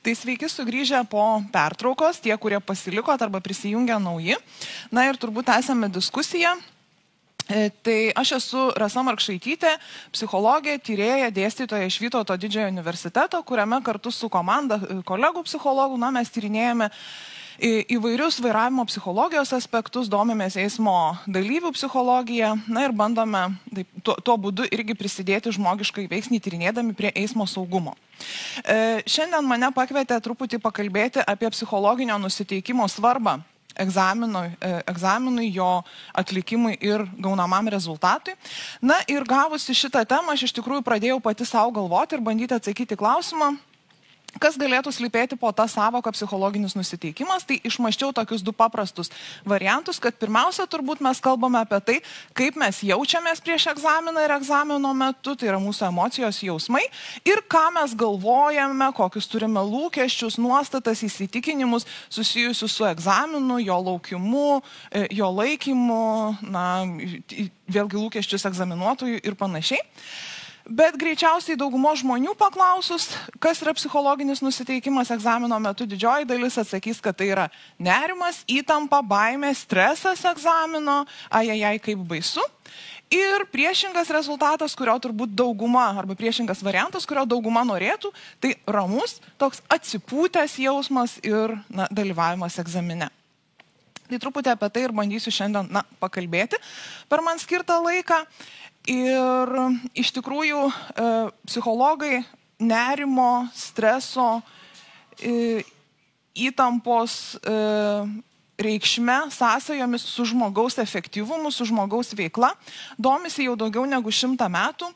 Tai sveiki sugrįžę po pertraukos, tie, kurie pasiliko arba prisijungia nauji. Na ir turbūt esame diskusiją. Tai aš esu Rasa Markšaitytė, psichologė, tyrėja, dėstytoja iš Vytauto Didžiojo universiteto, kuriame kartu su komanda kolegų psichologų mes tyrinėjame įvairius vairavimo psichologijos aspektus, domimės eismo dalyvių psichologiją, ir bandome tuo būdu irgi prisidėti žmogiškai veiksnį tyrinėdami prie eismo saugumo. Šiandien mane pakvietė truputį pakalbėti apie psichologinio nusiteikimo svarbą egzaminui, jo atlikimui ir gaunamam rezultatui. Na ir gavusi šitą temą, aš iš tikrųjų pradėjau pati savo galvoti ir bandyti atsakyti klausimą, kas galėtų slypėti po tą sąvoką psichologinis nusiteikimas. Tai išmąsčiau tokius du paprastus variantus, kad pirmiausia, turbūt mes kalbame apie tai, kaip mes jaučiamės prieš egzaminą ir egzamino metu, tai yra mūsų emocijos, jausmai, ir ką mes galvojame, kokius turime lūkesčius, nuostatas, įsitikinimus susijusius su egzaminu, jo laukimu, jo laikymu, vėlgi lūkesčius egzaminuotojų ir panašiai. Bet greičiausiai daugumo žmonių paklausus, kas yra psichologinis nusiteikimas egzamino metu, didžioji dalis atsakys, kad tai yra nerimas, įtampa, baimė, stresas egzamino, ajajai kaip baisu. Ir priešingas rezultatas, kurio turbūt dauguma, arba priešingas variantas, kurio dauguma norėtų, tai ramus, toks atsipūtęs jausmas ir dalyvavimas egzamine. Tai truputį apie tai ir bandysiu šiandien pakalbėti per man skirtą laiką. Ir iš tikrųjų psichologai nerimo, streso, įtampos reikšme, sąsajomis su žmogaus efektyvumu, su žmogaus veikla domisi jau daugiau negu 100 metų.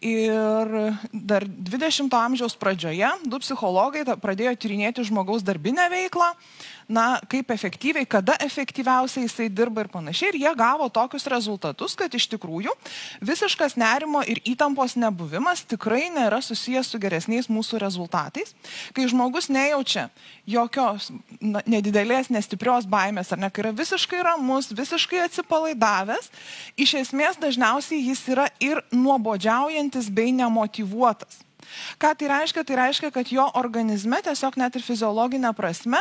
Ir dar 20 amžiaus pradžioje du psichologai pradėjo tyrinėti žmogaus darbinę veiklą, kaip efektyviai, kada efektyviausiai jisai dirba ir panašiai. Ir jie gavo tokius rezultatus, kad iš tikrųjų visiškas nerimo ir įtampos nebuvimas tikrai nėra susijęs su geresniais mūsų rezultatais. Kai žmogus nejaučia jokios nedidelės, nestiprios baimės, ar ne, kai yra visiškai ramus, visiškai atsipalaidavęs, iš esmės dažniausiai jis yra ir nuobodžiaujantis bei nemotyvuotas. Ką tai reiškia? Tai reiškia, kad jo organizme, tiesiog net ir fiziologinė prasme,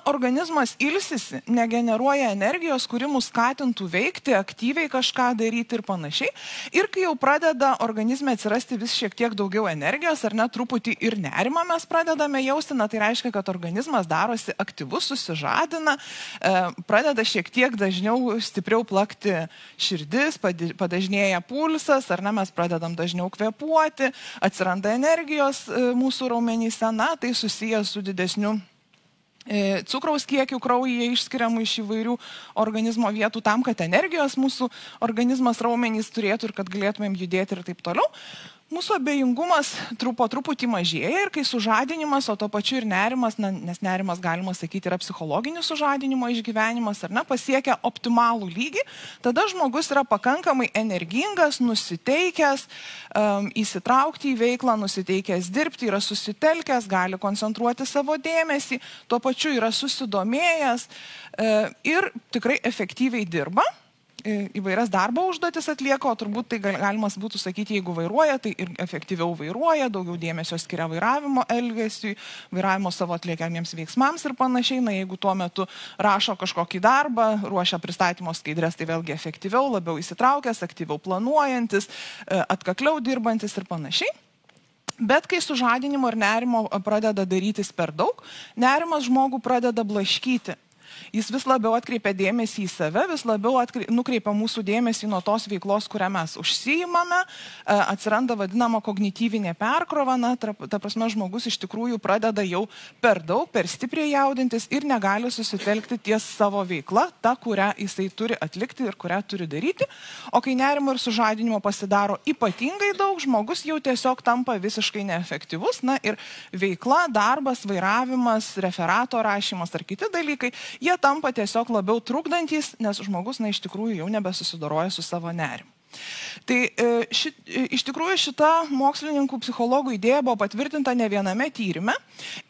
organizmas ilsisi, negeneruoja energijos, kuri mus skatintų veikti, aktyviai kažką daryti ir panašiai. Ir kai jau pradeda organizme atsirasti vis šiek tiek daugiau energijos, ar net truputį ir nerimą mes pradedame jausti, tai reiškia, kad organizmas darosi aktyvus, susižadina, pradeda šiek tiek dažniau, stipriau plakti širdis, padažnėja pulsas, ar ne, mes pradedam dažniau kvėpuoti, atsiranda energijos mūsų raumenyse, tai susijęs su didesniu cukraus kiekiu kraujyje išskiriamų iš įvairių organizmo vietų tam, kad energijos mūsų organizmas raumenys turėtų ir kad galėtumėm judėti ir taip toliau. Mūsų abejingumas po truputį mažėja ir kai sužadinimas, o to pačiu ir nerimas, nes nerimas galima sakyti yra psichologinio sužadinimo išgyvenimas, ar ne, pasiekia optimalų lygį, tada žmogus yra pakankamai energingas, nusiteikęs, įsitraukti į veiklą, nusiteikęs dirbti, yra susitelkęs, gali koncentruoti savo dėmesį, tuo pačiu yra susidomėjęs ir tikrai efektyviai dirba. Įvairias darbo užduotis atlieka, o turbūt tai galima būtų sakyti, jeigu vairuoja, tai ir efektyviau vairuoja, daugiau dėmesio skiria vairavimo elgesiui, vairavimo savo atliekiamiems veiksmams ir panašiai. Jeigu tuo metu rašo kažkokį darbą, ruošia pristatymo skaidres, tai vėlgi efektyviau, labiau įsitraukęs, aktyviau planuojantis, atkakliau dirbantis ir panašiai. Bet kai sužadinimo ir nerimo pradeda darytis per daug, nerimas žmogų pradeda blaškyti. Jis vis labiau atkreipia dėmesį į save, vis labiau nukreipia mūsų dėmesį nuo tos veiklos, kurią mes užsiimame, atsiranda vadinama kognityvinė perkrova, ta prasme žmogus iš tikrųjų pradeda jau per daug, per stipriai jaudintis ir negali susitelkti ties savo veikla, ta, kurią jisai turi atlikti ir kurią turi daryti. O kai nerimo ir sužadinimo pasidaro ypatingai daug, žmogus jau tiesiog tampa visiškai neefektyvus, ir veikla, darbas, vairavimas, referato rašymas ar kiti dalykai, jie tampa tiesiog labiau trukdantys, nes žmogus iš tikrųjų jau nebesusidoroja su savo nerimu. Tai iš tikrųjų šita mokslininkų psichologų idėja buvo patvirtinta ne viename tyrime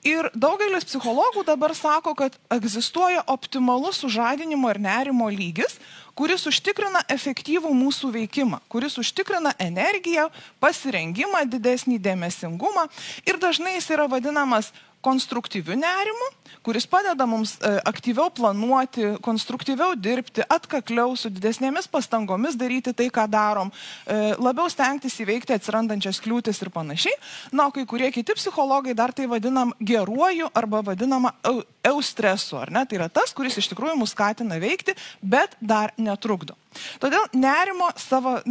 ir daugelis psichologų dabar sako, kad egzistuoja optimalus sužadinimo ir nerimo lygis, kuris užtikrina efektyvų mūsų veikimą, kuris užtikrina energiją, pasirengimą, didesnį dėmesingumą ir dažnai jis yra vadinamas konstruktyviu nerimu, kuris padeda mums aktyviau planuoti, konstruktyviau dirbti, atkakliau, su didesnėmis pastangomis daryti tai, ką darom, labiau stengtis įveikti atsirandančias kliūtis ir panašiai. Na, o kai kurie kiti psichologai dar tai vadinam geruoju arba vadinama eustresu, ar ne? Tai yra tas, kuris iš tikrųjų mus skatina veikti, bet dar netrukdo. Todėl nerimo savo,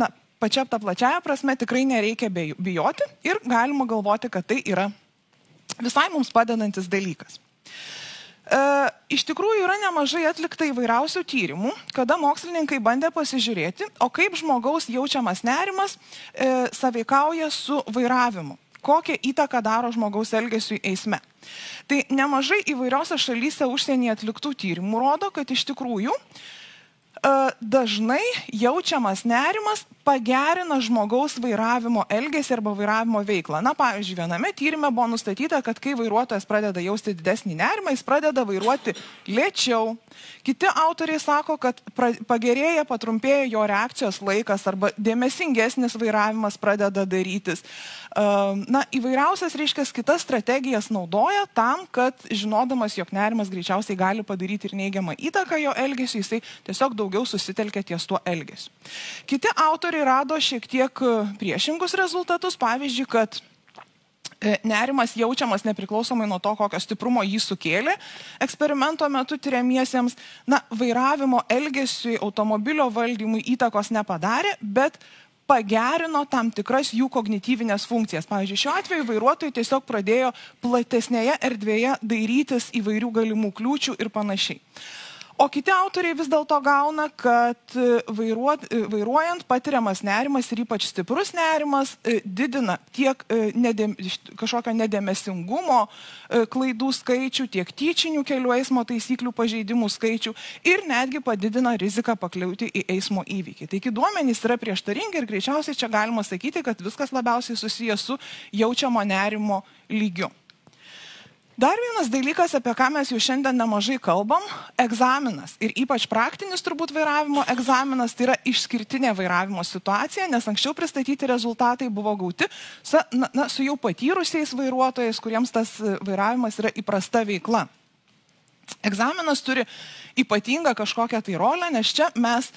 pačia ta plačiaja prasme tikrai nereikia bijoti ir galima galvoti, kad tai yra visai mums padedantis dalykas. Iš tikrųjų yra nemažai atlikta įvairiausių tyrimų, kada mokslininkai bandė pasižiūrėti, o kaip žmogaus jaučiamas nerimas sąveikauja su vairavimu, kokią įtaką daro žmogaus elgesiui eisme. Tai nemažai įvairiose šalyse užsienyje atliktų tyrimų rodo, kad iš tikrųjų dažnai jaučiamas nerimas pagerina žmogaus vairavimo elgesį arba vairavimo veiklą. Na, pavyzdžiui, viename tyrime buvo nustatyta, kad kai vairuotojas pradeda jausti didesnį nerimą, jis pradeda vairuoti lėčiau. Kiti autoriai sako, kad pagerėja, patrumpėja jo reakcijos laikas arba dėmesingesnis vairavimas pradeda darytis. Įvairiausias, reiškia, kitas strategijas naudoja tam, kad žinodamas, jog nerimas greičiausiai gali padaryti ir neigiamą įtaką jo elgesiui, jisai tiesiog daugiau susitelkia ties tuo elgesiu. Kiti autoriai rado šiek tiek priešingus rezultatus, pavyzdžiui, kad nerimas jaučiamas nepriklausomai nuo to, kokio stiprumo jį sukėlė. Eksperimento metu tyriamiesiems, vairavimo elgesiui, automobilio valdymui įtakos nepadarė, bet pagerino tam tikras jų kognityvinės funkcijas. Pavyzdžiui, šiuo atveju vairuotojai tiesiog pradėjo platesnėje erdvėje dairytis įvairių galimų kliūčių ir panašiai. O kiti autoriai vis dėlto gauna, kad vairuojant patiriamas nerimas ir ypač stiprus nerimas didina tiek kažkokio nedėmesingumo klaidų skaičių, tiek tyčinių kelių eismo taisyklių pažeidimų skaičių ir netgi padidina riziką pakliūti į eismo įvykį. Taigi duomenys yra prieštaringi ir greičiausiai čia galima sakyti, kad viskas labiausiai susijęs su jaučiamo nerimo lygiu. Dar vienas dalykas, apie ką mes jau šiandien nemažai kalbam, egzaminas. Ir ypač praktinis turbūt vairavimo egzaminas, tai yra išskirtinė vairavimo situacija, nes anksčiau pristatyti rezultatai buvo gauti su jau patyrusiais vairuotojais, kuriems tas vairavimas yra įprasta veikla. Egzaminas turi ypatingą kažkokią tai rolę, nes čia mes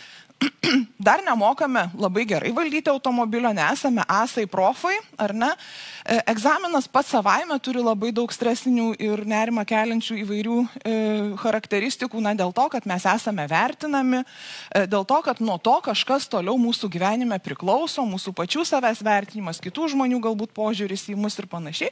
dar nemokame labai gerai valdyti automobilio, nesame asai profai, ar ne? Egzaminas pats savaime turi labai daug stresinių ir nerimą keliančių įvairių charakteristikų, dėl to, kad mes esame vertinami, dėl to, kad nuo to kažkas toliau mūsų gyvenime priklauso, mūsų pačių savęs vertinimas, kitų žmonių galbūt požiūris į mus ir panašiai.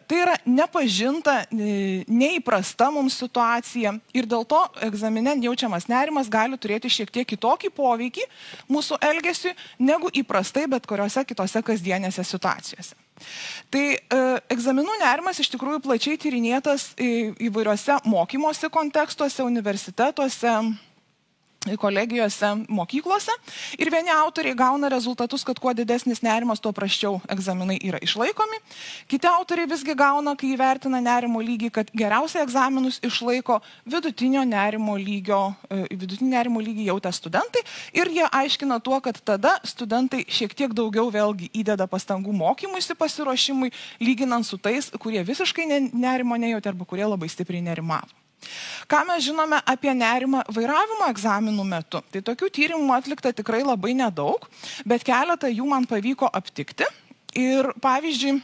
Tai yra nepažinta, neįprasta mums situacija ir dėl to egzamine jaučiamas nerimas gali turėti šiek tiek kitokį poveikį mūsų elgesiui negu įprastai bet kuriuose kitose kasdienėse situacijose. Tai egzaminų nerimas iš tikrųjų plačiai tyrinėtas įvairiuose mokymosi kontekstuose, universitetuose, kolegijose, mokyklose ir vieni autoriai gauna rezultatus, kad kuo didesnis nerimas, tuo prasčiau egzaminai yra išlaikomi. Kiti autoriai visgi gauna, kai įvertina nerimo lygį, kad geriausiai egzaminus išlaiko vidutinio nerimo lygį jautę studentai ir jie aiškina tuo, kad tada studentai šiek tiek daugiau vėlgi įdeda pastangų mokymuisi pasiruošimui, lyginant su tais, kurie visiškai nerimo nejautė arba kurie labai stipriai nerimavo. Ką mes žinome apie nerimą vairavimo egzaminų metu? Tai tokių tyrimų atlikta tikrai labai nedaug, bet keletą jų man pavyko aptikti. Ir pavyzdžiui,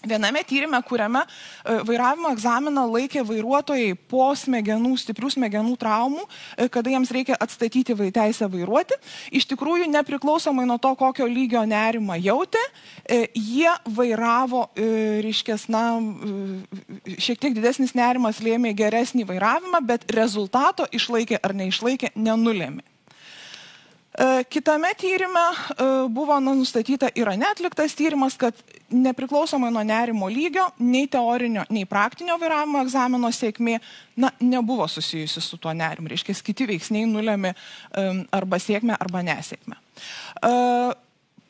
viename tyrime, kuriame vairavimo egzaminą laikė vairuotojai po stiprių smegenų traumų, kada jiems reikia atstatyti teisę vairuoti, iš tikrųjų nepriklausomai nuo to, kokio lygio nerimą jautė, jie vairavo, šiek tiek didesnis nerimas lėmė geresnį vairavimą, bet rezultato išlaikė ar neišlaikė nenulėmė. Kitame tyrime buvo nustatyta, yra neatliktas tyrimas, kad nepriklausomai nuo nerimo lygio, nei teorinio, nei praktinio vairavimo egzamino sėkmė nebuvo susijusi su tuo nerimu. Reiškia, kiti veiksniai nulėmė arba sėkmę, arba nesėkmę.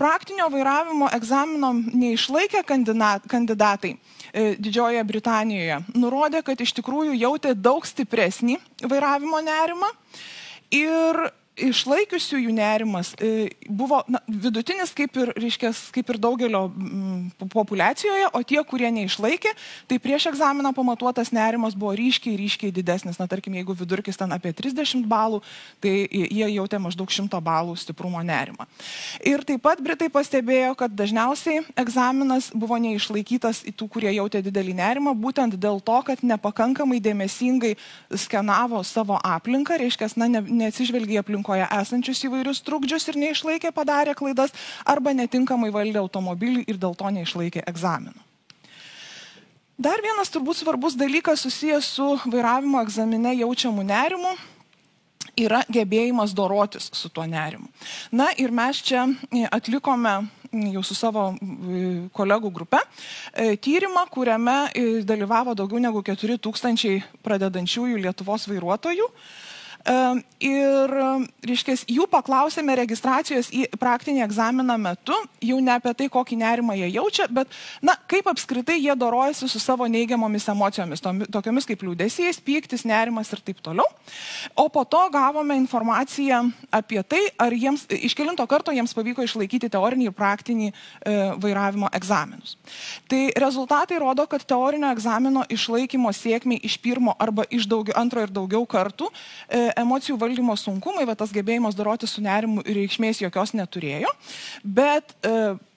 Praktinio vairavimo egzamino neišlaikę kandidatai Didžiojoje Britanijoje nurodė, kad iš tikrųjų jautė daug stipresnį vairavimo nerimą ir išlaikiusiųjų nerimas buvo vidutinis kaip ir daugelio populiacijoje, o tie, kurie neišlaikė, tai prieš egzaminą pamatuotas nerimas buvo ryškiai didesnis. Tarkim, jeigu vidurkis ten apie 30 balų, tai jie jautė maždaug 100 balų stiprumo nerimą. Ir taip pat Britai pastebėjo, kad dažniausiai egzaminas buvo neišlaikytas į tų, kurie jautė didelį nerimą, būtent dėl to, kad nepakankamai dėmesingai skenavo savo aplinką, reiškia, neatsižvelgė aplinkoje esančius įvairius trukdžius ir neišlaikė, padarė klaidas, arba netinkamai valdė automobilį ir dėl to neišlaikė egzaminų. Dar vienas turbūt svarbus dalykas susijęs su vairavimo egzamine jaučiamu nerimu yra gebėjimas dorotis su tuo nerimu. Na ir mes čia atlikome jau su savo kolegų grupe tyrimą, kuriame dalyvavo daugiau negu 4000 pradedančiųjų Lietuvos vairuotojų. Ir, reiškia, jų paklausėme registracijos į praktinį egzaminą metu, jau ne apie tai, kokį nerimą jie jaučia, bet, kaip apskritai jie dorojasi su savo neigiamomis emocijomis, tokiomis kaip liūdesys, pyktis, nerimas ir taip toliau. O po to gavome informaciją apie tai, ar jiems, iš kelinto karto jiems pavyko išlaikyti teorinį ir praktinį vairavimo egzaminus. Tai rezultatai rodo, kad teorinio egzamino išlaikymo sėkmei iš pirmo arba iš antro ir daugiau kartų emocijų valdymo sunkumai, tas gebėjimas doroti su nerimu reikšmės jokios neturėjo, bet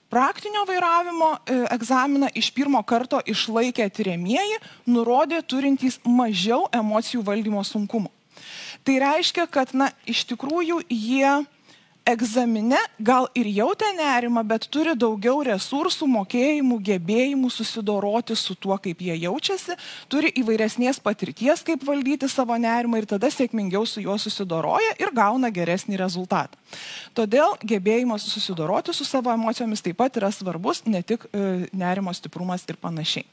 praktinio vairavimo egzaminą iš pirmo karto išlaikę tiriamieji nurodė turintys mažiau emocijų valdymo sunkumų. Tai reiškia, kad iš tikrųjų jie egzamine gal ir jautė nerimą, bet turi daugiau resursų, mokėjimų, gebėjimų susidoroti su tuo, kaip jie jaučiasi, turi įvairesnės patirties, kaip valdyti savo nerimą ir tada sėkmingiau su juo susidoroja ir gauna geresnį rezultatą. Todėl gebėjimas susidoroti su savo emocijomis taip pat yra svarbus, ne tik nerimo stiprumas ir panašiai.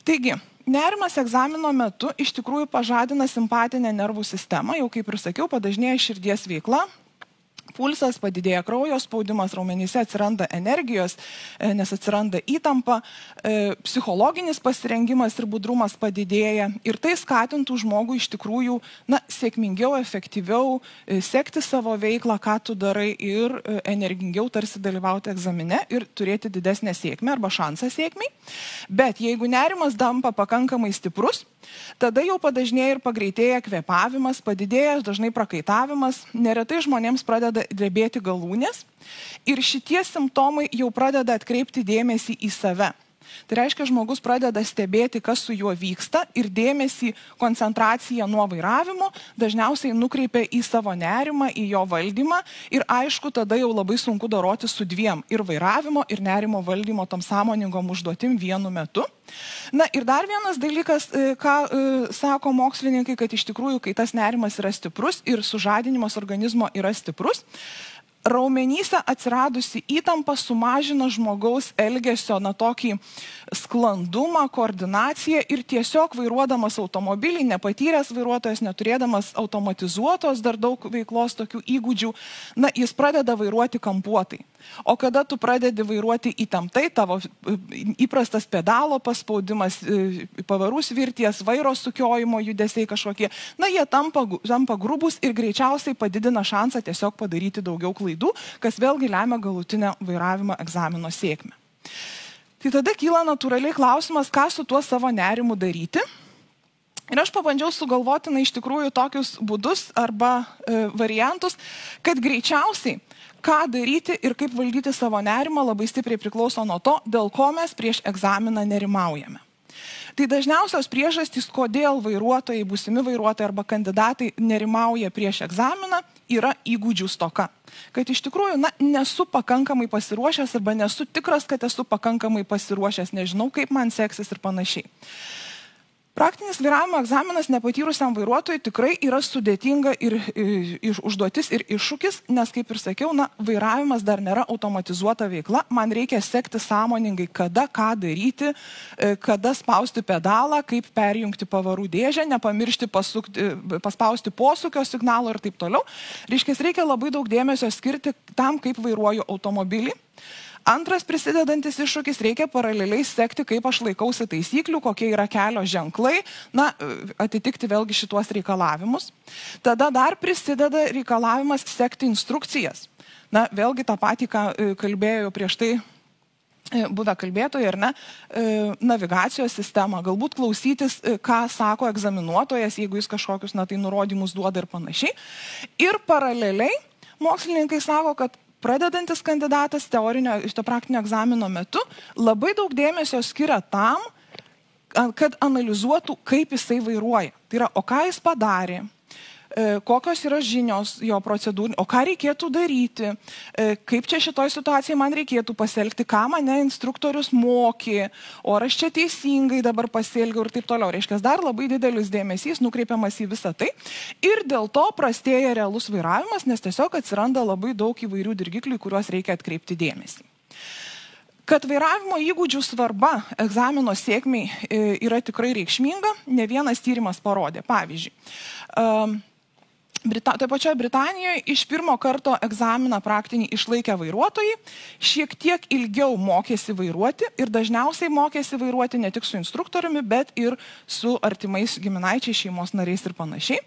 Taigi, nerimas egzamino metu iš tikrųjų pažadina simpatinę nervų sistemą, jau kaip ir sakiau, padažnėja širdies veikla, pulsas, padidėja kraujo spaudimas, raumenyse atsiranda energijos, nes atsiranda įtampa, psichologinis pasirengimas ir budrumas padidėja ir tai skatintų žmogų iš tikrųjų sėkmingiau, efektyviau sekti savo veiklą, ką tu darai ir energingiau tarsi dalyvauti egzamine ir turėti didesnę sėkmę arba šansą sėkmei. Bet jeigu nerimas tampa pakankamai stiprus, tada jau padažnėja ir pagreitėja kvėpavimas, padidėja dažnai prakaitavimas, neretai žmonėms pradeda drebėti galūnės ir šitie simptomai jau pradeda atkreipti dėmesį į save. Tai reiškia, žmogus pradeda stebėti, kas su juo vyksta ir dėmesį, koncentraciją nuo vairavimo dažniausiai nukreipia į savo nerimą, į jo valdymą ir aišku, tada jau labai sunku doroti su dviem ir vairavimo, ir nerimo valdymo tom sąmoningom užduotim vienu metu. Ir dar vienas dalykas, ką sako mokslininkai, kad iš tikrųjų, kai tas nerimas yra stiprus ir sužadinimas organizmo yra stiprus, raumenyse atsiradusi įtampa sumažina žmogaus elgesio tokį sklandumą, koordinaciją ir tiesiog vairuodamas automobilį, nepatyręs vairuotojas, neturėdamas automatizuotos dar daug veiklos tokių įgūdžių, jis pradeda vairuoti kampuotai. O kada tu pradedi vairuoti įtemptai, tavo įprastas pedalo paspaudimas, pavarų svirties, vairo sukiojimo judesiai kažkokie, jie tampa grubus ir greičiausiai padidina šansą tiesiog padaryti daugiau klaidų, kas vėlgi lemia galutinę vairavimo egzamino sėkmę. Tai tada kyla natūraliai klausimas, ką su tuo savo nerimu daryti. Ir aš pabandžiau sugalvoti iš tikrųjų tokius būdus arba variantus, kad greičiausiai ką daryti ir kaip valdyti savo nerimą labai stipriai priklauso nuo to, dėl ko mes prieš egzaminą nerimaujame. Tai dažniausios priežastys, kodėl vairuotojai, būsimi vairuotojai arba kandidatai nerimauja prieš egzaminą, yra įgūdžių stoka. Kad iš tikrųjų, nesu pakankamai pasiruošęs arba nesu tikras, kad esu pakankamai pasiruošęs, nežinau, kaip man seksis ir panašiai. Praktinis vairavimo egzaminas nepatyrusiam vairuotojui tikrai yra sudėtinga ir užduotis ir iššūkis, nes, kaip ir sakiau, vairavimas dar nėra automatizuota veikla, man reikia sekti sąmoningai, kada, ką daryti, kada spausti pedalą, kaip perjungti pavarų dėžę, nepamiršti paspausti posūkio signalo ir taip toliau. Reiškia, reikia labai daug dėmesio skirti tam, kaip vairuoju automobilį. Antras prisidedantis iššūkis, reikia paraleliai sekti, kaip aš laikausi taisyklių, kokie yra kelio ženklai, atitikti vėlgi šituos reikalavimus. Tada dar prisideda reikalavimas sekti instrukcijas. Vėlgi tą patį, ką kalbėjau prieš tai buvę kalbėtojai, ar ne, navigacijos sistemą, galbūt klausytis, ką sako egzaminuotojas, jeigu jis kažkokius nurodymus duoda ir panašiai. Ir paraleliai mokslininkai sako, kad pradedantis kandidatas šito praktinio egzamino metu labai daug dėmesio skiria tam, kad analizuotų, kaip jisai vairuoja. Tai yra, o ką jis padarė, kokios yra žinios jo procedūrų, o ką reikėtų daryti, kaip čia šitoj situacijai man reikėtų pasielgti, ką mane instruktorius mokė, o ar aš čia teisingai dabar pasielgiau ir taip toliau. Reiškia, dar labai didelis dėmesys nukreipiamas į visą tai ir dėl to prastėja realus vairavimas, nes tiesiog atsiranda labai daug įvairių dirgiklių, kuriuos reikia atkreipti dėmesį. Kad vairavimo įgūdžių svarba egzamino sėkmei yra tikrai reikšminga, ne vienas tyrimas parodė. Pavyzdžiui, toje pačioje Britanijoje iš pirmo karto egzaminą praktinį išlaikę vairuotojai šiek tiek ilgiau mokėsi vairuoti ir dažniausiai mokėsi vairuoti ne tik su instruktoriumi, bet ir su artimais giminaičiais, šeimos nariais ir panašiai.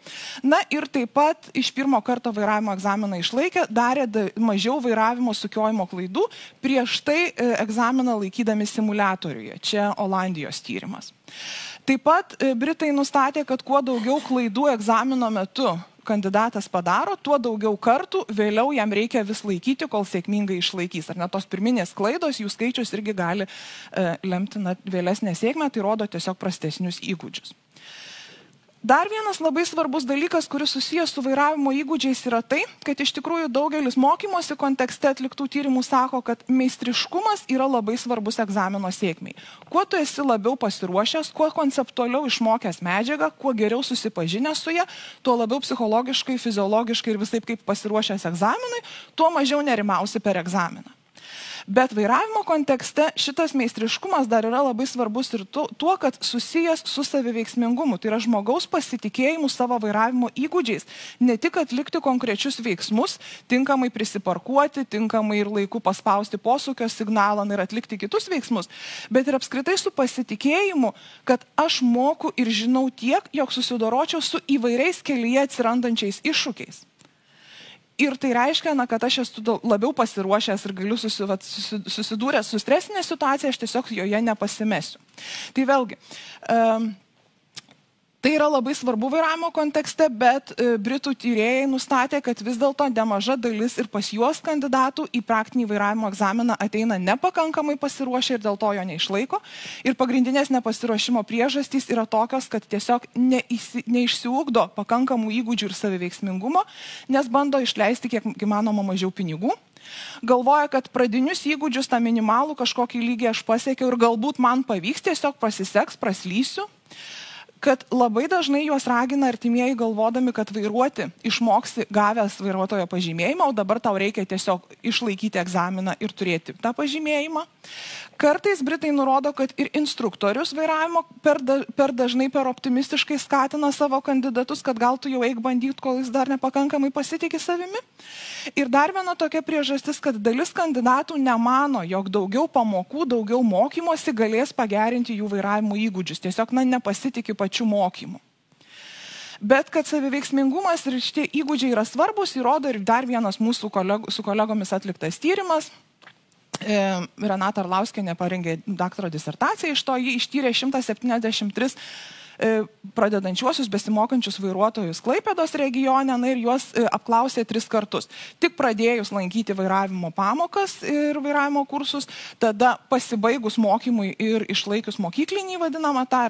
Ir taip pat iš pirmo karto vairavimo egzaminą išlaikę darė mažiau vairavimo sukiojimo klaidų prieš tai egzaminą laikydami simuliatoriuje. Čia Olandijos tyrimas. Taip pat Britai nustatė, kad kuo daugiau klaidų egzamino metu kandidatas padaro, tuo daugiau kartų vėliau jam reikia vis laikyti, kol sėkmingai išlaikys. Ar ne tos pirminės klaidos, jų skaičius irgi gali lemti vėlesnę sėkmę, tai rodo tiesiog prastesnius įgūdžius. Dar vienas labai svarbus dalykas, kuris susijęs su vairavimo įgūdžiais, yra tai, kad iš tikrųjų daugelis mokymosi kontekste atliktų tyrimų sako, kad meistriškumas yra labai svarbus egzamino sėkmei. Kuo tu esi labiau pasiruošęs, kuo konceptualiau išmokęs medžiagą, kuo geriau susipažinęs su ja, tuo labiau psichologiškai, fiziologiškai ir visaip kaip pasiruošęs egzaminui, tuo mažiau nerimausi per egzaminą. Bet vairavimo kontekste šitas meistriškumas dar yra labai svarbus ir tuo, kad susijęs su saviveiksmingumu. Tai yra žmogaus pasitikėjimu savo vairavimo įgūdžiais. Ne tik atlikti konkrečius veiksmus, tinkamai prisiparkuoti, tinkamai ir laiku paspausti posūkio signalą ir atlikti kitus veiksmus, bet ir apskritai su pasitikėjimu, kad aš moku ir žinau tiek, jog susidoročiau su įvairiais kelyje atsirandančiais iššūkiais. Ir tai reiškia, kad aš esu labiau pasiruošęs ir galiu susidūręs su stresinė situacija, aš tiesiog joje nepasimesiu. Tai vėlgi, tai yra labai svarbu vairavimo kontekste, bet Britų tyrėjai nustatė, kad vis dėlto nemaža dalis ir pas juos kandidatų į praktinį vairavimo egzaminą ateina nepakankamai pasiruošę ir dėl to jo neišlaiko. Ir pagrindinės nepasiruošimo priežastys yra tokios, kad tiesiog neišsiugdo pakankamų įgūdžių ir saviveiksmingumo, nes bando išleisti kiek įmanoma mažiau pinigų. Galvoja, kad pradinius įgūdžius, tą minimalų kažkokį lygį aš pasiekiau ir galbūt man pavyks, tiesiog pasiseks, praslysiu. Kad labai dažnai juos ragina artimieji galvodami, kad vairuoti išmoksi gavęs vairuotojo pažymėjimą, o dabar tau reikia tiesiog išlaikyti egzaminą ir turėti tą pažymėjimą. Kartais Britai nurodo, kad ir instruktorius vairavimo per dažnai, per optimistiškai skatina savo kandidatus, kad gal tu jau eik bandyti, kol jis dar nepakankamai pasitiki savimi. Ir dar viena tokia priežastis, kad dalis kandidatų nemano, jog daugiau pamokų, daugiau mokymosi galės pagerinti jų vairavimo įgūdžius. Tiesiog nepasitikė pačių mokymų. Bet kad saviveiksmingumas ir šitie įgūdžiai yra svarbus, įrodo ir dar vienas mūsų su kolegomis atliktas tyrimas. Renata Arlauskienė parengė daktaro disertaciją, iš to jį ištyrė 173 pradedančiuosius besimokančius vairuotojus Klaipėdos regione ir juos apklausė 3 kartus. Tik pradėjus lankyti vairavimo pamokas ir vairavimo kursus, tada pasibaigus mokymui ir išlaikius mokyklinį vadinamą tą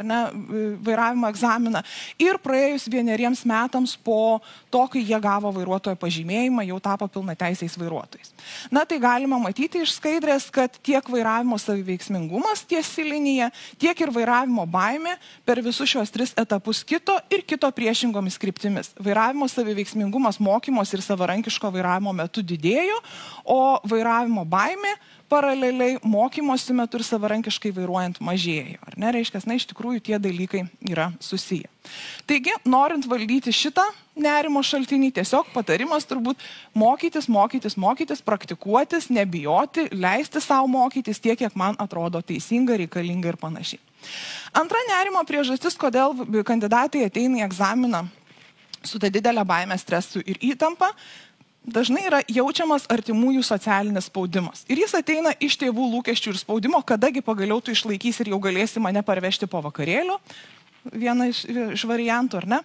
vairavimo egzaminą ir praėjus 1 metams po to, kai jie gavo vairuotojo pažymėjimą, jau tapo pilnateisiais vairuotojais. Tai galima matyti iš skaidrės, kad tiek vairavimo saviveiksmingumas tiesi linija, tiek ir vairavimo baimė per visus šios šios 3 etapus kito ir kito priešingomis kryptimis. Vairavimo saviveiksmingumas mokymos ir savarankiško vairavimo metu didėjo, o vairavimo baimė paraleliai mokymosi metu ir savarankiškai vairuojant mažėjo. Ar ne? Reiškia, iš tikrųjų tie dalykai yra susiję. Taigi, norint valdyti šitą nerimo šaltinį, tiesiog patarimas turbūt mokytis, praktikuotis, nebijoti, leisti savo mokytis tiek, kiek man atrodo teisinga, reikalinga ir panašiai. Antra nerimo priežastis, kodėl kandidatai ateina į egzaminą su ta didelė baime, stresu ir įtampa, dažnai yra jaučiamas artimųjų socialinis spaudimas. Ir jis ateina iš tėvų lūkesčių ir spaudimo, kadagi pagaliau tu išlaikysi ir jau galėsi mane parvežti po vakarėlio. Viena iš variantų, ar ne?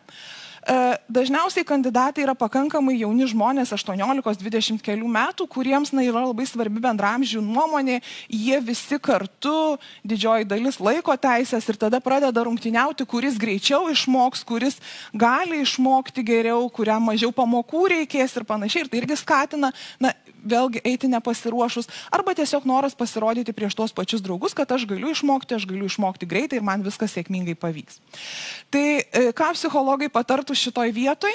Dažniausiai kandidatai yra pakankamai jauni žmonės, 18-20 kelių metų, kuriems yra labai svarbi bendramžių nuomonė, jie visi kartu, didžioji dalis laiko teisės ir tada pradeda rungtyniauti, kuris greičiau išmoks, kuris gali išmokti geriau, kuriam mažiau pamokų reikės ir panašiai. Ir tai irgi skatina, vėlgi eiti nepasiruošus, arba tiesiog noras pasirodyti prieš tuos pačius draugus, kad aš galiu išmokti greitai ir man viskas sėkmingai pavyks. Tai ką psichologai patartų šitoj vietoj?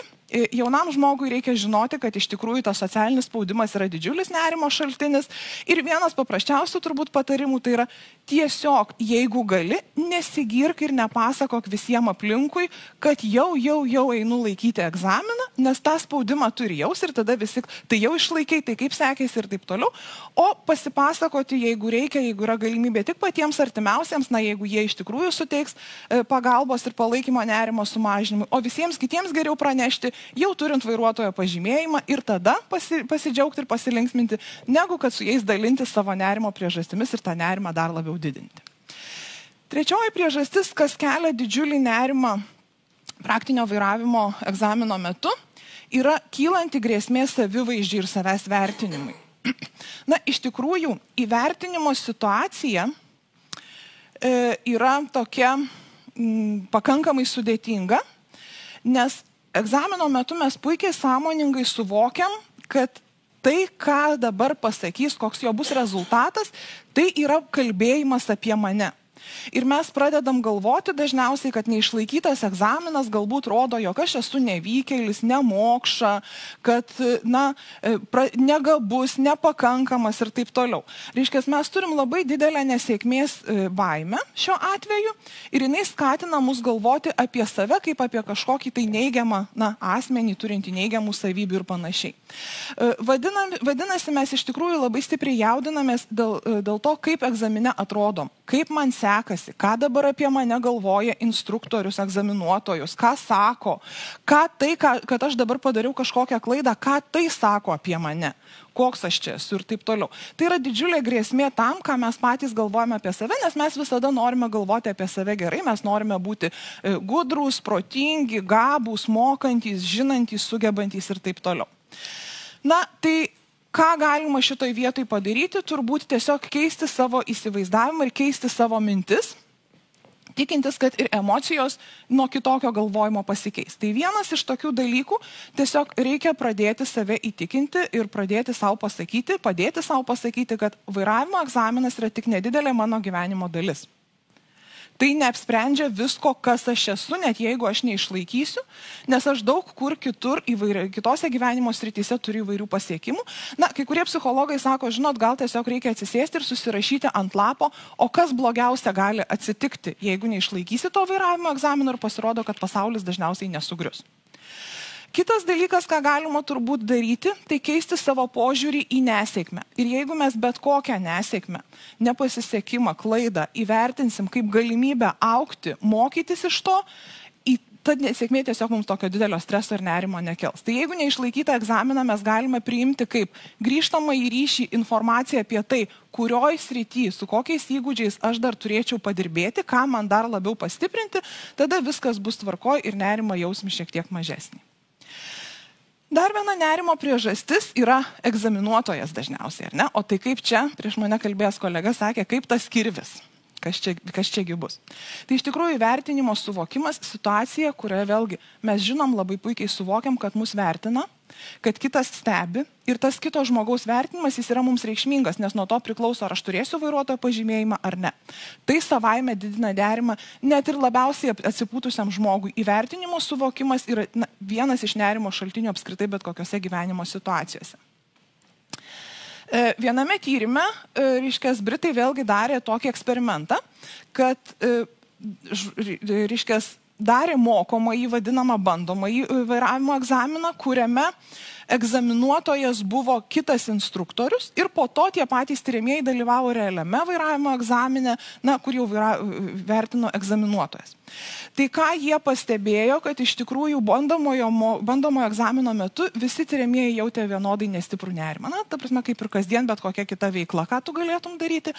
Jaunam žmogui reikia žinoti, kad iš tikrųjų tas socialinis spaudimas yra didžiulis nerimo šaltinis ir vienas paprasčiausių turbūt patarimų tai yra tiesiog, jeigu gali, nesigirk ir nepasakok visiems aplinkui, kad jau einu laikyti egzaminą, nes tą spaudimą turi jaus ir tada visi, tai jau išlaikai, tai kaip sekėsi ir taip toliau, o pasipasakoti, jeigu reikia, jeigu yra galimybė tik patiems artimiausiems, jeigu jie iš tikrųjų suteiks pagalbos ir palaikymo nerimo sumažinimui, o visiems kitiems geriau pranešti, jau turint vairuotojo pažymėjimą ir tada pasidžiaugti ir pasilinksminti, negu kad su jais dalinti savo nerimo priežastimis ir tą nerimą dar labiau didinti. Trečioji priežastis, kas kelia didžiulį nerimą praktinio vairavimo egzamino metu, yra kylanti grėsmė savivaizdžiai ir savęs vertinimui. Iš tikrųjų, įvertinimo situacija yra tokia pakankamai sudėtinga, nes egzamino metu mes puikiai sąmoningai suvokiam, kad tai, ką dabar pasakys, koks jo bus rezultatas, tai yra kalbėjimas apie mane. Ir mes pradedam galvoti dažniausiai, kad neišlaikytas egzaminas galbūt rodo, jog aš esu nevykėlis, nemokša, kad negabus, nepakankamas ir taip toliau. Reiškia, mes turim labai didelę nesėkmės baimę šiuo atveju ir jinai skatina mus galvoti apie save kaip apie kažkokį tai neigiamą asmenį, turintį neigiamų savybių ir panašiai. Vadinasi, mes iš tikrųjų labai stipriai jaudinamės dėl to, kaip egzamine atrodom, kaip man sekasi, ką dabar apie mane galvoja instruktorius, egzaminuotojus, ką sako, kad aš dabar padariau kažkokią klaidą, ką tai sako apie mane, koks aš čia esu ir taip toliau. Tai yra didžiulė grėsmė tam, ką mes patys galvojame apie save, nes mes visada norime galvoti apie save gerai, mes norime būti gudrūs, protingi, gabūs, mokantys, žinantys, sugebantys ir taip toliau. Tai ką galima šitoj vietoj padaryti, turbūt tiesiog keisti savo įsivaizdavimą ir keisti savo mintis, tikintis, kad ir emocijos nuo kitokio galvojimo pasikeis. Tai vienas iš tokių dalykų, tiesiog reikia pradėti save įtikinti ir pradėti savo pasakyti, padėti savo pasakyti, kad vairavimo egzaminas yra tik nedidelė mano gyvenimo dalis. Tai neapsprendžia visko, kas aš esu, net jeigu aš neišlaikysiu, nes aš daug kur kitur, kitose gyvenimo srityse turiu įvairių pasiekimų. Kai kurie psichologai sako, žinot, gal tiesiog reikia atsisėsti ir susirašyti ant lapo, o kas blogiausia gali atsitikti, jeigu neišlaikysi to vairavimo egzamino ir pasirodo, kad pasaulis dažniausiai nesugrius. Kitas dalykas, ką galima turbūt daryti, tai keisti savo požiūrį į nesėkmę. Ir jeigu mes bet kokią nesėkmę, nepasisekimą, klaidą įvertinsim kaip galimybę augti, mokytis iš to, ta nesėkmė tiesiog mums tokio didelio streso ir nerimo nekels. Tai jeigu neišlaikytą egzaminą mes galime priimti kaip grįžtamą į ryšį informaciją apie tai, kurioj srity, su kokiais įgūdžiais aš dar turėčiau padirbėti, ką man dar labiau pastiprinti, tada viskas bus tvarkoj ir nerimo jausmi šiek tiek mažesnį. Dar viena nerimo priežastis yra egzaminuotojas dažniausiai, ar ne? O tai kaip čia, prieš mane kalbėjęs kolega sakė, kaip tas kirvis. kas čiagi bus. Tai iš tikrųjų vertinimo suvokimas, situacija, kurioje vėlgi mes žinom, labai puikiai suvokiam, kad mus vertina, kad kitas stebi ir tas kito žmogaus vertinimas jis yra mums reikšmingas, nes nuo to priklauso, ar aš turėsiu vairuotojo pažymėjimą ar ne. Tai savaime didina nerimą net ir labiausiai atsipūtusiam žmogui. Įvertinimo suvokimas yra vienas iš nerimo šaltinių apskritai bet kokiose gyvenimo situacijose. Viename tyrime, reiškias, Britai vėlgi darė tokį eksperimentą, kad, reiškias, darė mokomąjį, vadinamą bandomąjį vairavimo egzaminą, kuriame egzaminuotojas buvo kitas instruktorius ir po to tie patys tiriamieji dalyvavo realiame vairavimo egzamine, kur jau vertino egzaminuotojas. Tai ką jie pastebėjo, kad iš tikrųjų bandomojo egzamino metu visi tiriamieji jautė vienodai nestiprų nerimą. Ta prasme, kaip ir kasdien, bet kokia kita veikla, ką tu galėtum daryti.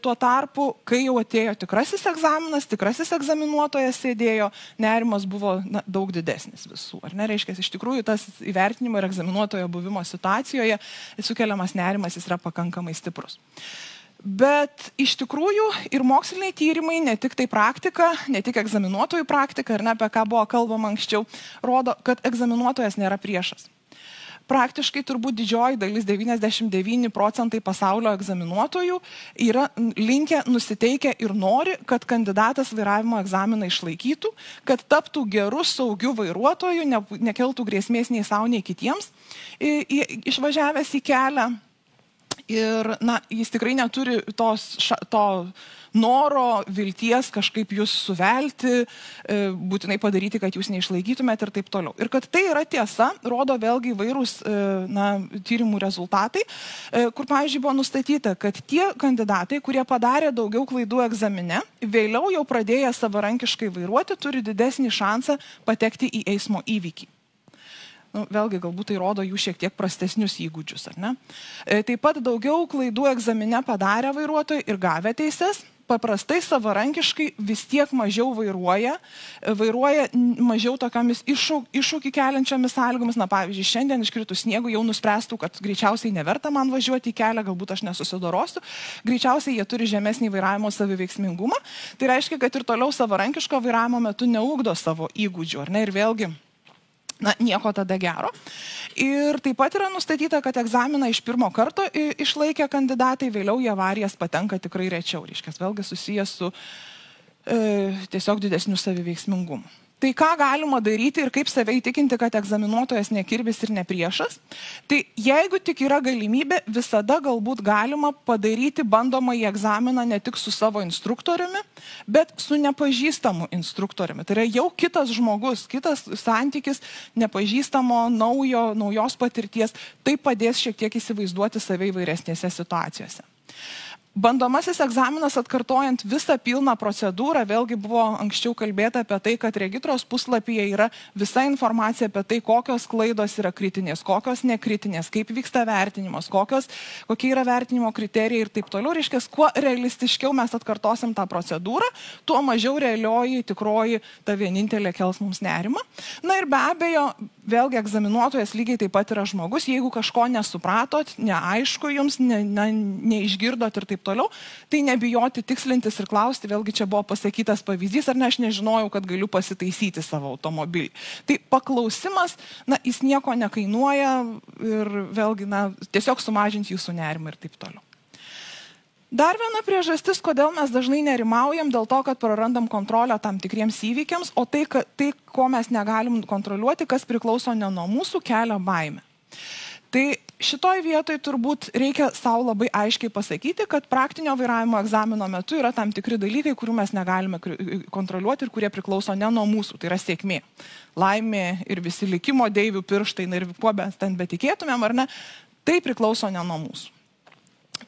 Tuo tarpu, kai jau atėjo tikrasis egzaminas, tikrasis egzaminuotojas sėdėjo, nerimas buvo daug didesnis visų. Ar nereiškia, iš tikrųjų tas įvertinimo ir egzaminuotojo buvimo situacijoje sukeliamas nerimas jis yra pakankamai stiprus. Bet iš tikrųjų ir moksliniai tyrimai, ne tik tai praktika, ne tik egzaminuotojų praktika, ir ne apie ką buvo kalbama anksčiau, rodo, kad egzaminuotojas nėra priešas. Praktiškai turbūt didžioji dalis, 99% pasaulio egzaminuotojų yra linkę, nusiteikę ir nori, kad kandidatas vairavimo egzaminą išlaikytų, kad taptų gerų, saugių vairuotojų, nekeltų grėsmės nei savo, nei kitiems, išvažiavęs į kelią. Ir jis tikrai neturi to noro, vilties kažkaip jūs suvelti, būtinai padaryti, kad jūs neišlaikytumėt ir taip toliau. Ir kad tai yra tiesa, rodo vėlgi įvairūs tyrimų rezultatai, kur, pavyzdžiui, buvo nustatyta, kad tie kandidatai, kurie padarė daugiau klaidų egzamine, vėliau jau pradėję savarankiškai vairuoti, turi didesnį šansą patekti į eismo įvykį. Vėlgi, galbūt tai rodo jų šiek tiek prastesnius įgūdžius, ar ne? Taip pat daugiau klaidų egzamine padarę vairuotojai ir gavę teises, paprastai savarankiškai vis tiek mažiau vairuoja mažiau tokiamis iššūkį keliančiomis sąlygomis. Pavyzdžiui, šiandien iškritus sniegų jau nuspręstų, kad greičiausiai neverta man važiuoti į kelią, galbūt aš nesusidorosiu, greičiausiai jie turi žemesnį vairavimo saviveiksmingumą. Tai reiškia, kad ir toliau savarankiško vairavimo metu neugdo savo įgūdžių, ar ne? Ir vėlgi, nieko tada gero. Ir taip pat yra nustatyta, kad egzaminą iš pirmo karto išlaikę kandidatai, vėliau į avarijas patenka tikrai rečiau. Reiškia, vėlgi susijęs su tiesiog didesniu saviveiksmingumu. Tai ką galima daryti ir kaip save įtikinti, kad egzaminuotojas nekirbis ir ne priešas? Tai jeigu tik yra galimybė, visada galbūt galima padaryti bandomąjį egzaminą ne tik su savo instruktoriumi, bet su nepažįstamu instruktoriumi. Tai yra jau kitas žmogus, kitas santykis, nepažįstamo, naujos patirties. Tai padės šiek tiek įsivaizduoti save įvairesnėse situacijose. Bandomasis egzaminas atkartojant visą pilną procedūrą, vėlgi buvo anksčiau kalbėta apie tai, kad regitros puslapyje yra visa informacija apie tai, kokios klaidos yra kritinės, kokios nekritinės, kaip vyksta vertinimas, kokie yra vertinimo kriterijai ir taip toliau. Reiškia, kuo realistiškiau mes atkartosim tą procedūrą, tuo mažiau realioji, tikroji, ta vienintelė kels mums nerimą. Ir be abejo, vėlgi egzaminuotojas lygiai taip pat yra žmogus, jeigu kažko nesupratot, neaišku jums, neišgirdot ir taip toliau, tai nebijoti tikslintis ir klausti, vėlgi čia buvo pasakytas pavyzdys, ar ne, aš nežinojau, kad galiu pasitaisyti savo automobilį. Tai paklausimas, jis nieko nekainuoja ir vėlgi, tiesiog sumažins jūsų nerimą ir taip toliau. Dar viena priežastis, kodėl mes dažnai nerimaujam, dėl to, kad prarandam kontrolę tam tikriems įvykiams, o tai, ko mes negalim kontroliuoti, kas priklauso ne nuo mūsų, kelia baimę. Tai šitoj vietoj turbūt reikia savo labai aiškiai pasakyti, kad praktinio vairavimo egzamino metu yra tam tikri dalykai, kurių mes negalime kontroliuoti ir kurie priklauso ne nuo mūsų. Tai yra sėkmė, laimė ir visi likimo deivių pirštai ir kuo mes ten betikėtumėm, ar ne, tai priklauso ne nuo mūsų.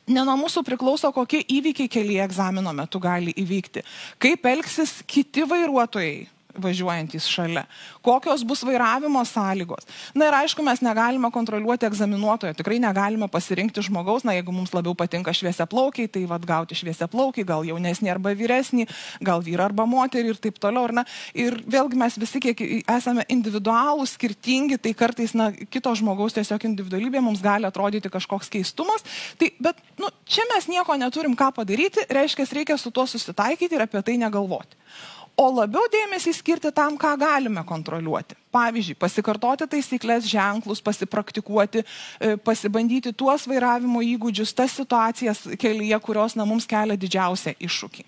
Ne nuo mūsų priklauso, kokie įvykiai kelyje egzamino metu gali įvykti. Kaip elgsis kiti vairuotojai važiuojantys šalia, kokios bus vairavimo sąlygos. Na ir aišku, mes negalime kontroliuoti egzaminuotojo, tikrai negalime pasirinkti žmogaus, na jeigu mums labiau patinka šviesiaplaukiai, tai gauti šviesiaplaukiai, gal jaunesnį arba vyresnį, gal vyrą arba moterį ir taip toliau. Ir vėlgi mes visi, kiek esame individualūs, skirtingi, tai kartais kito žmogaus tiesiog individualybė mums gali atrodyti kažkoks keistumas. Bet čia mes nieko neturim ką padaryti, reiškia, reikia su tuo susitaikyti ir apie tai negalvoti. O labiau dėmesį skirti tam, ką galime kontroliuoti. Pavyzdžiui, pasikartoti taisyklės, ženklus, pasipraktikuoti, pasibandyti tuos vairavimo įgūdžius, tas situacijas kelyje, kurios mums kelia didžiausią iššūkį.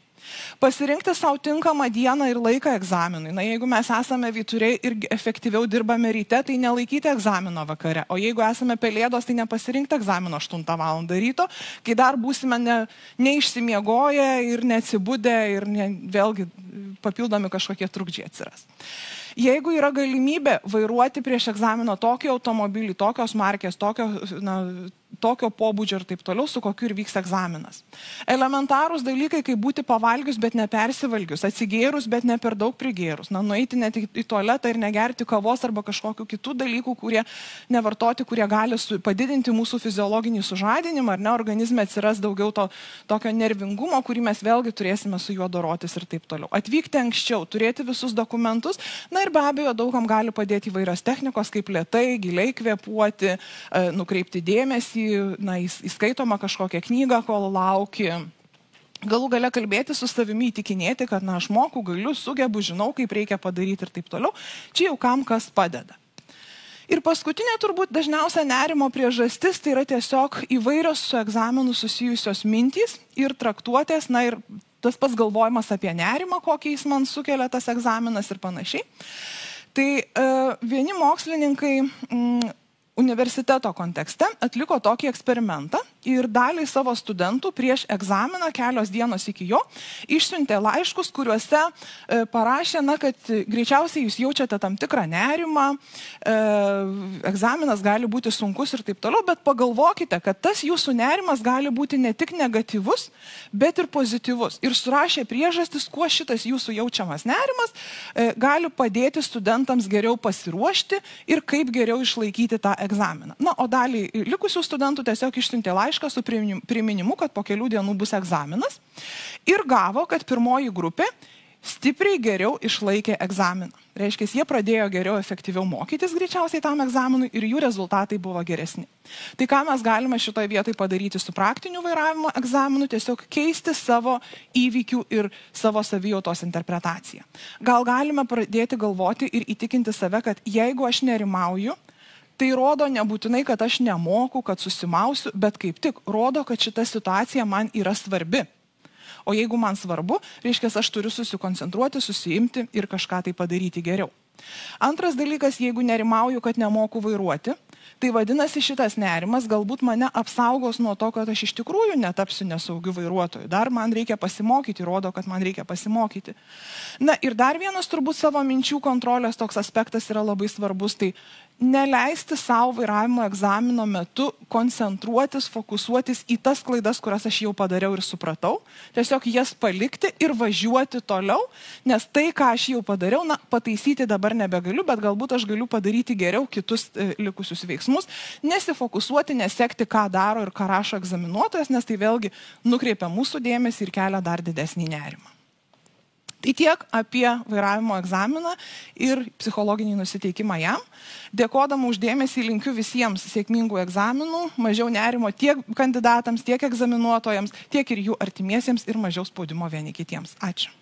Pasirinkti savo tinkamą dieną ir laiką egzaminui. Jeigu mes esame vyturiai ir efektyviau dirbame ryte, tai nelaikyti egzamino vakare. O jeigu esame pelėdos, tai nepasirinkti egzamino 8 val. Ryto, kai dar būsime neišsimiegoję ir neatsibudę ir vėlgi papildomi kažkokie trukdžiai atsiras. Jeigu yra galimybė vairuoti prieš egzamino tokį automobilį, tokios markės, tokio pobūdžio ir taip toliau, su kokiu ir vyks egzaminas. Elementarūs dalykai, kaip būti pavalgius, bet nepersivalgius, atsigėrus, bet ne per daug prigėrus. Nueiti net į tualetą ir negerti kavos arba kažkokių kitų dalykų, kurie nevartoti, kurie gali padidinti mūsų fiziologinį sužadinimą, ar ne, organizme atsiras daugiau tokio nervingumo, kurį mes vėlgi turėsime su juo dorotis ir taip toliau. Atvykti anksčiau, turėti visus dokumentus, ir be abejo daugam gali padėti įvairios technikos, kaip lėtai, giliai kvėpuoti, nukreipti dėmesį, įskaitomą kažkokią knygą, kol lauki. Galų gale kalbėti su savimi, įtikinėti, kad aš moku, galiu, sugebu, žinau, kaip reikia padaryti ir taip toliau. Čia jau kam kas padeda. Ir paskutinė turbūt dažniausia nerimo priežastis, tai yra tiesiog įvairios su egzaminu susijusios mintys ir traktuotės, ir tas pats galvojimas apie nerimą, kokį jis man sukelia tas egzaminas ir panašiai. Tai vieni mokslininkai universiteto kontekste atliko tokį eksperimentą ir daliai savo studentų prieš egzaminą, kelios dienos iki jo, išsiuntė laiškus, kuriuose parašė, kad greičiausiai jūs jaučiate tam tikrą nerimą, egzaminas gali būti sunkus ir taip toliau, bet pagalvokite, kad tas jūsų nerimas gali būti ne tik negatyvus, bet ir pozityvus. Ir surašė priežastis, kuo šitas jūsų jaučiamas nerimas gali padėti studentams geriau pasiruošti ir kaip geriau išlaikyti tą egzaminą. O dalį likusių studentų tiesiog išsiuntė laišką su priminimu, kad po kelių dienų bus egzaminas ir gavo, kad pirmoji grupė stipriai geriau išlaikė egzaminą. Reiškia, jie pradėjo geriau, efektyviau mokytis greičiausiai tam egzaminui ir jų rezultatai buvo geresni. Tai ką mes galime šitoje vietoje padaryti su praktiniu vairavimo egzaminu, tiesiog keisti savo įvykių ir savo savijautos interpretaciją. Gal galime pradėti galvoti ir įtikinti save, kad jeigu aš nerimauju, tai rodo nebūtinai, kad aš nemoku, kad susimausiu, bet kaip tik rodo, kad šita situacija man yra svarbi. O jeigu man svarbu, reiškia, aš turiu susikoncentruoti, susiimti ir kažką tai padaryti geriau. Antras dalykas, jeigu nerimauju, kad nemoku vairuoti, tai vadinasi šitas nerimas galbūt mane apsaugos nuo to, kad aš iš tikrųjų netapsiu nesaugiu vairuotoju. Dar man reikia pasimokyti, rodo, kad man reikia pasimokyti. Ir dar vienas turbūt savo minčių kontrolės toks aspektas yra labai svarbus, tai neleisti savo vairavimo egzamino metu koncentruotis, fokusuotis į tas klaidas, kurias aš jau padariau ir supratau, tiesiog jas palikti ir važiuoti toliau, nes tai, ką aš jau padariau, pataisyti dabar nebegaliu, bet galbūt aš galiu padaryti geriau kitus likusius veiksmus, nesifokusuoti, nesekti, ką daro ir ką rašo egzaminuotojas, nes tai vėlgi nukreipia mūsų dėmesį ir kelia dar didesnį nerimą. Tai tiek apie vairavimo egzaminą ir psichologinį nusiteikimą jam. Dėkodama už dėmesį linkiu visiems sėkmingų egzaminų, mažiau nerimo tiek kandidatams, tiek egzaminuotojams, tiek ir jų artimiesiems ir mažiau spaudimo vieni kitiems. Ačiū.